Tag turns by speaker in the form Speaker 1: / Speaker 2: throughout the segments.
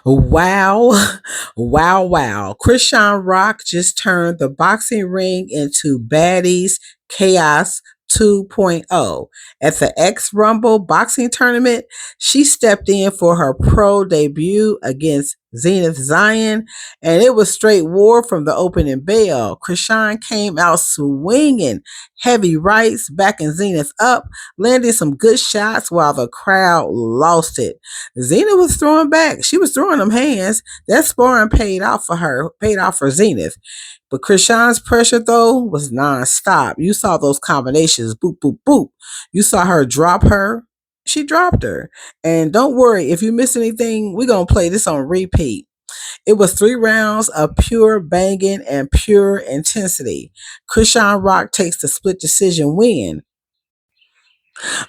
Speaker 1: Wow, wow. Chrisean Rock just turned the boxing ring into Baddies Chaos 2.0. At the XRumble boxing tournament, she stepped in for her pro debut against Zenith Zion, and it was straight war from the opening bell. Chrisean came out swinging heavy rights, backing Zenith up, landing some good shots while the crowd lost it. Zenith was throwing back. She was throwing them hands. That sparring paid off for her, paid off for Zenith. But Chrisean's pressure, though, was nonstop. You saw those combinations, boop, boop, boop. You saw her drop her. She dropped her. And don't worry, if you miss anything, we're going to play this on repeat. It was 3 rounds of pure banging and pure intensity. Chrisean Rock takes the split decision win.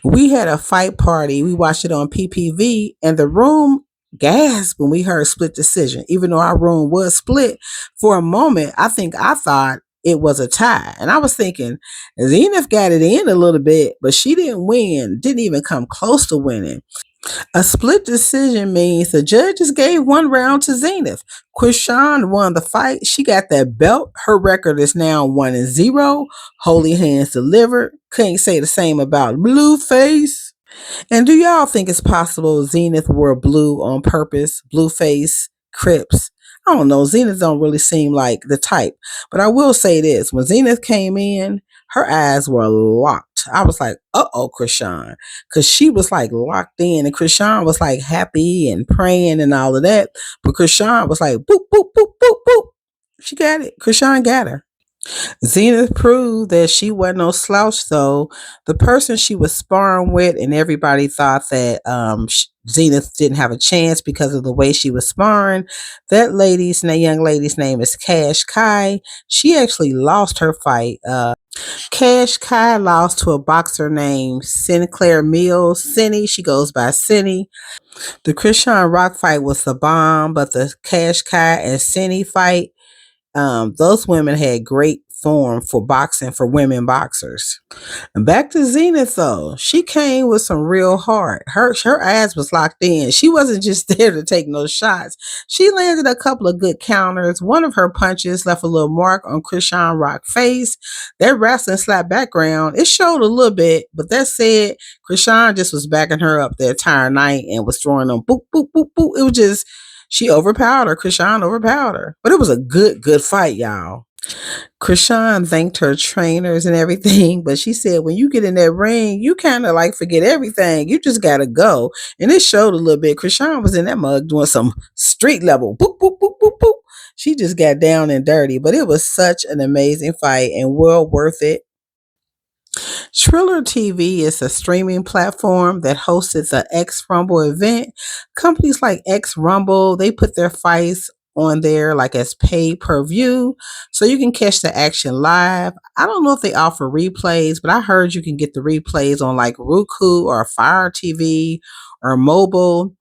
Speaker 1: We had a fight party. We watched it on PPV, and the room gasped when we heard split decision. Even though our room was split, for a moment, I thought it was a tie. And I was thinking, Zenith got it in a little bit, but she didn't win, didn't even come close to winning. A split decision means the judges gave 1 round to Zenith. Chrisean won the fight. She got that belt. Her record is now 1-0. Holy hands delivered. Couldn't say the same about BLUEFACE. And do y'all think it's possible Zenith wore blue on purpose? BLUEFACE, Crips. I don't know. Zenith don't really seem like the type. But I will say this. When Zenith came in, her eyes were locked. I was like, uh-oh, Chrisean. Because she was like locked in. And Chrisean was like happy and praying and all of that. But Chrisean was like, boop, boop, boop, boop, boop. She got it. Chrisean got her. Zenith proved that she wasn't no slouch, though. The person she was sparring with, and everybody thought that Zenith didn't have a chance because of the way she was sparring. That young lady's name is Cash Kai. She actually lost her fight. Cash Kai lost to a boxer named Sinclair Mills. Cindy, she goes by Cindy. The Chrisean Rock fight was the bomb, but the Cash Kai and Cindy fight, those women had great form for boxing for women boxers. And back to Zenith, though, she came with some real heart. Her ass was locked in. She wasn't just there to take no shots. She landed a couple of good counters. One of her punches left a little mark on Chrisean Rock's face. That wrestling slap background, it showed a little bit, but that said, Chrisean just was backing her up the entire night and was throwing them boop, boop, boop, boop. It was just, she overpowered her. Chrisean overpowered her. But it was a good fight, y'all. Chrisean thanked her trainers and everything, but she said when you get in that ring, you kind of like forget everything. You just got to go. And it showed a little bit. Chrisean was in that mug doing some street level. Boop, boop, boop, boop, boop. She just got down and dirty, but it was such an amazing fight and well worth it. Triller TV is a streaming platform that hosted the XRumble event. Companies like XRumble, they put their fights on there like as pay per view, so you can catch the action live. I don't know if they offer replays, but I heard you can get the replays on like Roku or Fire TV or mobile.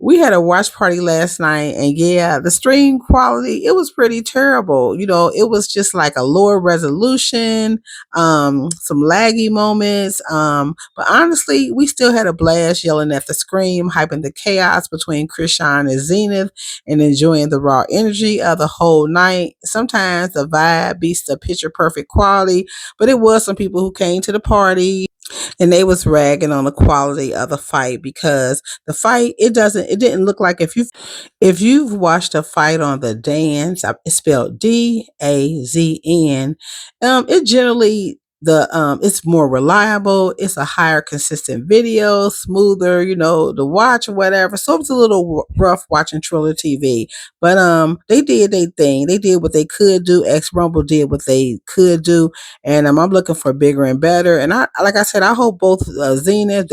Speaker 1: We had a watch party last night, and yeah, the stream quality, it was pretty terrible. You know, it was just like a lower resolution, some laggy moments. But honestly, we still had a blast yelling at the screen, hyping the chaos between Chrisean and Zenith, and enjoying the raw energy of the whole night. Sometimes the vibe beats the picture perfect quality, but it was some people who came to the party and they was ragging on the quality of the fight, because the fight, it didn't look like, if you've watched a fight on the DAZN, it's spelled DAZN, it generally, it's more reliable, it's a higher consistent video, smoother, to watch or whatever. So it's a little rough watching Triller TV, but they did their thing. They did what they could do. XRumble did what they could do, and I'm looking for bigger and better. And like I said, I hope both Zenith,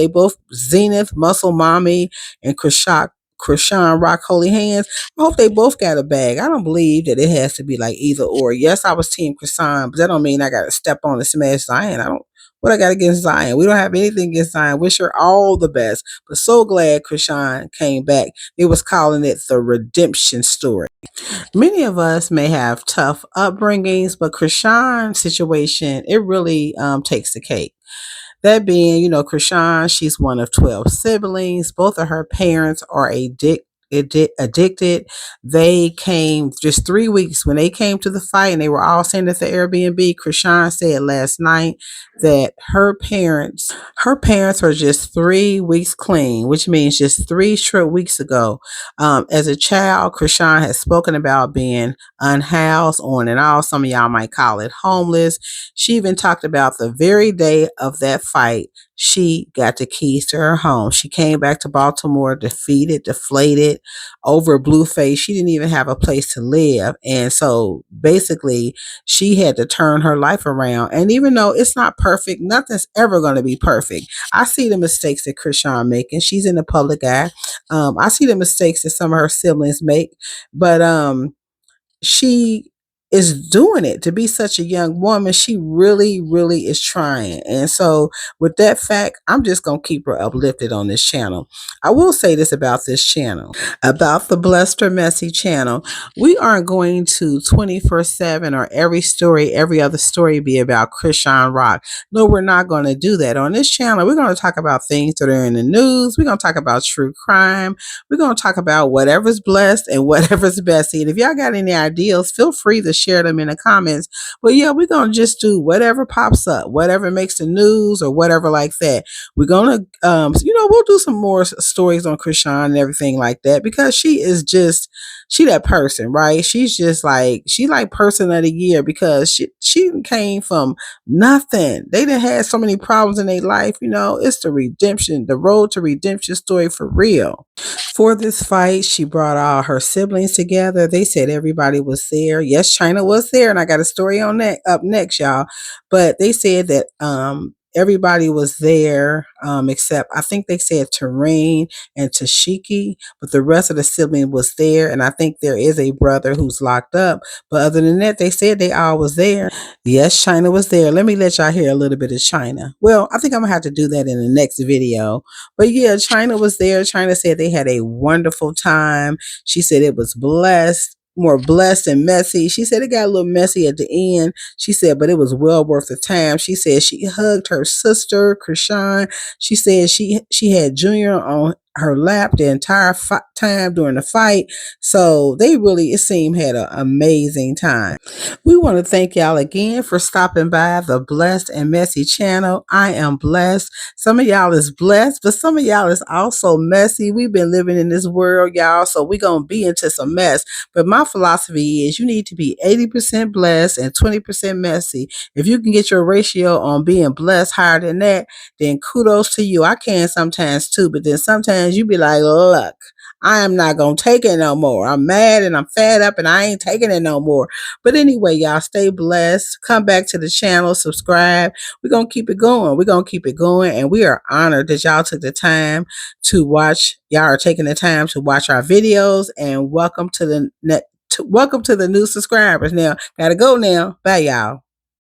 Speaker 1: Muscle Mommy, and Chrisean Rock Holy Hands, I hope they both got a bag. I don't believe that it has to be like either or. Yes, I was Team Chrisean, but that don't mean I got to step on and smash Zion. What I got against Zion? We don't have anything against Zion. Wish her all the best. But so glad Chrisean came back. They was calling it the redemption story. Many of us may have tough upbringings, but Chrisean's situation, it really takes the cake. That being, Chrisean, she's one of 12 siblings. Both of her parents are addicted. They came just 3 weeks when they came to the fight, and they were all staying at the Airbnb. Chrisean said last night that her parents were just 3 weeks clean, which means just 3 short weeks ago. As a child, Chrisean has spoken about being unhoused, on and off. Some of y'all might call it homeless. She even talked about the very day of that fight, she got the keys to her home. She came back to Baltimore defeated, deflated, over BLUEFACE. She didn't even have a place to live. And so basically, she had to turn her life around. And even though it's not perfect, nothing's ever going to be perfect. I see the mistakes that Chrisean making. She's in the public eye. I see the mistakes that some of her siblings make, but she is doing it. To be such a young woman, she really, really is trying. And so with that fact, I'm just going to keep her uplifted on this channel. I will say this about this channel, about the Blessed or Messy channel. We aren't going to 24/7 or every other story be about Chrisean Rock. No, we're not going to do that. On this channel, we're going to talk about things that are in the news. We're going to talk about true crime. We're going to talk about whatever's blessed and whatever's messy. And if y'all got any ideas, feel free to share them in the comments. But yeah, we're going to just do whatever pops up, whatever makes the news or whatever like that. We're going to, we'll do some more stories on Chrisean and everything like that, because she that person, right? She's just like, she like person of the year, because she came from nothing. They done had so many problems in their life. It's the road to redemption story for real. For this fight, she brought all her siblings together. They said everybody was there. Yes, China was there, and I got a story on that up next, y'all. But they said that everybody was there, except I think they said Tareen and Tashiki, but the rest of the sibling was there, and I think there is a brother who's locked up. But other than that, they said they all was there. Yes, China was there. Let me let y'all hear a little bit of China. Well, I think I'm gonna have to do that in the next video. But yeah, China was there. China said they had a wonderful time. She said it was blessed, more blessed and messy. She said it got a little messy at the end. She said, but it was well worth the time. She said she hugged her sister, Chrisean. She said she had Junior on her lap the entire time during the fight. So they really, it seemed, had an amazing time. We want to thank y'all again for stopping by the Blessed and Messy channel. I am blessed. Some of y'all is blessed, but some of y'all is also messy. We've been living in this world, y'all, so we're going to be into some mess. But my philosophy is you need to be 80% blessed and 20% messy. If you can get your ratio on being blessed higher than that, then kudos to you. I can sometimes too, but then sometimes you be like, look, I am not going to take it no more. I'm mad and I'm fed up and I ain't taking it no more. But anyway, y'all stay blessed. Come back to the channel, subscribe. We're going to keep it going. We're going to keep it going. And we are honored that y'all took the time to watch. Y'all are taking the time to watch our videos, and welcome to the new subscribers. Now, gotta go now. Bye, y'all.